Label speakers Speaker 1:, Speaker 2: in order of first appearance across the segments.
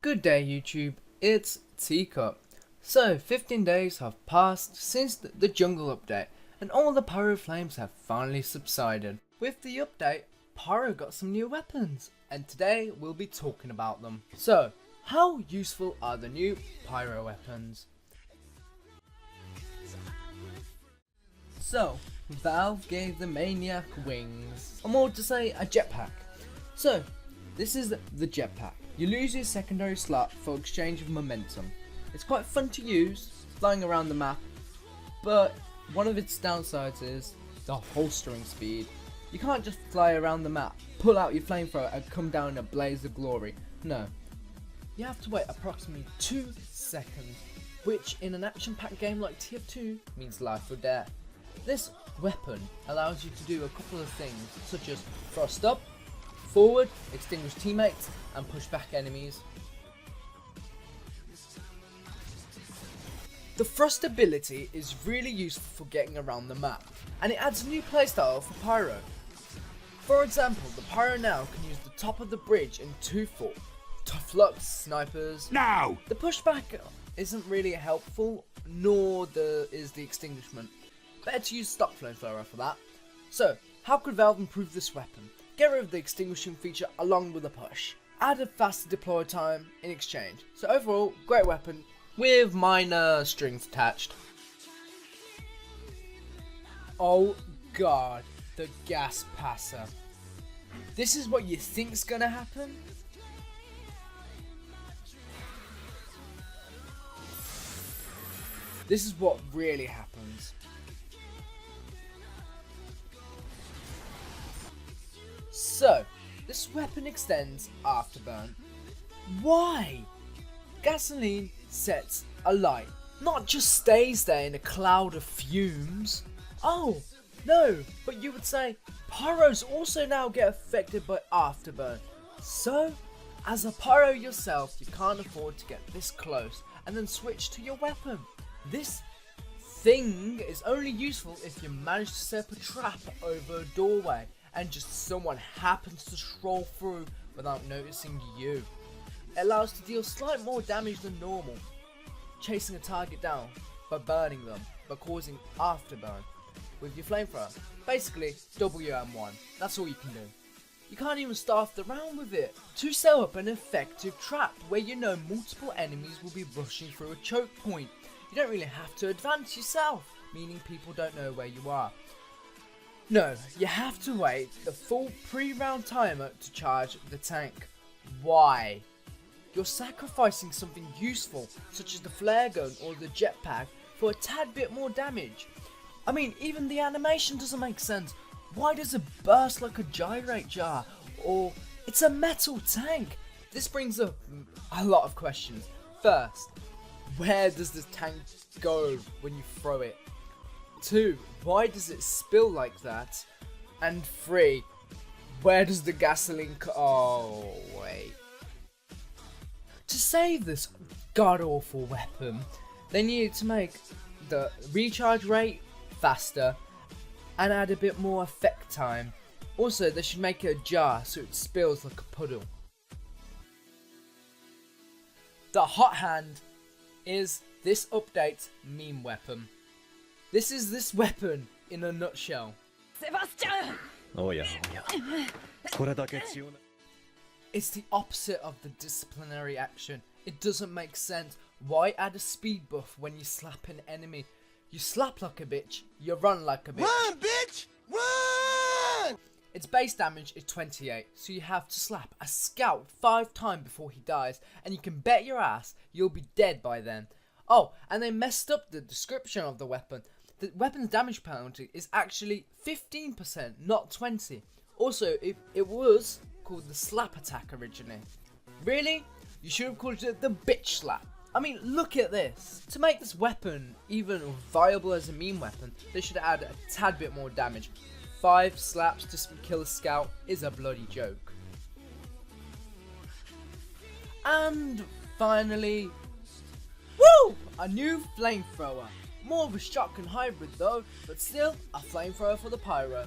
Speaker 1: Good day YouTube, it's Teacup. So 15 days have passed since the jungle update and all the pyro flames have finally subsided. With the update, Pyro got some new weapons and today we'll be talking about them. So how useful are the new pyro weapons? So Valve gave the Maniac wings, or more to say a jetpack. So this is the jetpack. You lose your secondary slot for exchange of momentum. It's quite fun to use, flying around the map, but one of its downsides is the holstering speed. You can't just fly around the map, pull out your flamethrower and come down in a blaze of glory. No. You have to wait approximately 2 seconds, which in an action-packed game like TF2 means life or death. This weapon allows you to do a couple of things, such as thrust up, forward, extinguish teammates, and push back enemies. The thrust ability is really useful for getting around the map, and it adds a new playstyle for Pyro. For example, the Pyro now can use the top of the bridge in 2-4. Tough luck, snipers.
Speaker 2: Now!
Speaker 1: The pushback isn't really helpful, nor is the extinguishment. Better to use stock flamethrower for that. So, how could Valve improve this weapon? Get rid of the extinguishing feature along with the push. Add a faster deploy time in exchange. So overall, great weapon with minor strings attached. Oh god, the gas passer. This is what you think's gonna happen? This is what really happens. So, this weapon extends afterburn. Why? Gasoline sets alight, not just stays there in a cloud of fumes. Oh, no, but you would say, pyros also now get affected by afterburn. So, as a pyro yourself, you can't afford to get this close and then switch to your weapon. This thing is only useful if you manage to set up a trap over a doorway and just someone happens to stroll through without noticing you. It allows to deal slightly more damage than normal, chasing a target down by burning them, but causing afterburn with your flamethrower. Basically, WM1, that's all you can do. You can't even start the round with it. To set up an effective trap where you know multiple enemies will be rushing through a choke point, you don't really have to advance yourself, meaning people don't know where you are. No, you have to wait the full pre-round timer to charge the tank. Why? You're sacrificing something useful, such as the flare gun or the jetpack, for a tad bit more damage. I mean, even the animation doesn't make sense. Why does it burst like a gyrate jar? Or, it's a metal tank. This brings up a lot of questions. First, where does the tank go when you throw it? 2, why does it spill like that? And 3, where does the gasoline oh wait. To save this god-awful weapon, they needed to make the recharge rate faster and add a bit more effect time. Also, they should make it a jar so it spills like a puddle. The hot hand is this update's meme weapon. This is this weapon in a nutshell. It's the opposite of the disciplinary action. It doesn't make sense. Why add a speed buff when you slap an enemy? You slap like a bitch, you run like a bitch.
Speaker 2: Run, bitch! Run!
Speaker 1: Its base damage is 28, so you have to slap a scout 5 times before he dies, and you can bet your ass you'll be dead by then. Oh, and they messed up the description of the weapon. The weapon's damage penalty is actually 15%, not 20. Also, it was called the slap attack originally. Really? You should have called it the bitch slap. I mean, look at this. To make this weapon even viable as a meme weapon, they should add a tad bit more damage. 5 slaps to kill a scout is a bloody joke. And finally, woo! A new flamethrower. More of a shotgun hybrid though, but still a flamethrower for the pyro.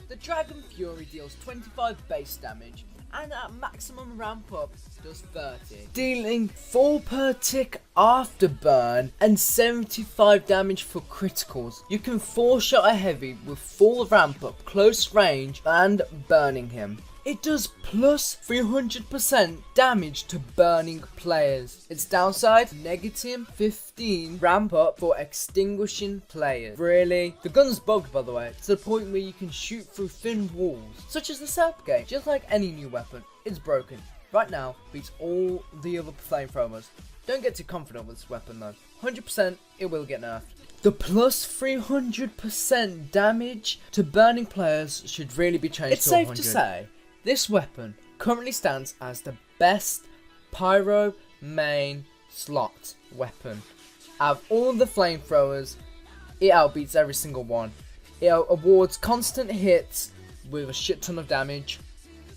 Speaker 1: The Dragon Fury deals 25 base damage and at maximum ramp up does 30. Dealing 4 per tick after burn and 75 damage for criticals. You can 4-shot a heavy with full ramp up, close range and burning him. It does plus 300% damage to burning players. Its downside, negative 15 ramp up for extinguishing players. Really? The gun's bugged, by the way, to the point where you can shoot through thin walls, such as the Serpgate. Just like any new weapon, it's broken. Right now, beats all the other flamethrowers. Don't get too confident with this weapon though. 100% it will get nerfed. The plus 300% damage to burning players should really be changed to 100. It's safe to say, this weapon currently stands as the best Pyro main slot weapon. Out of all the flamethrowers, it outbeats every single one. It awards constant hits with a shit ton of damage.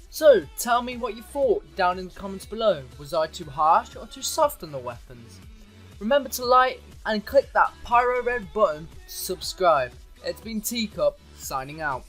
Speaker 1: So, tell me what you thought down in the comments below. Was I too harsh or too soft on the weapons? Remember to like and click that Pyro red button to subscribe. It's been Teacup, signing out.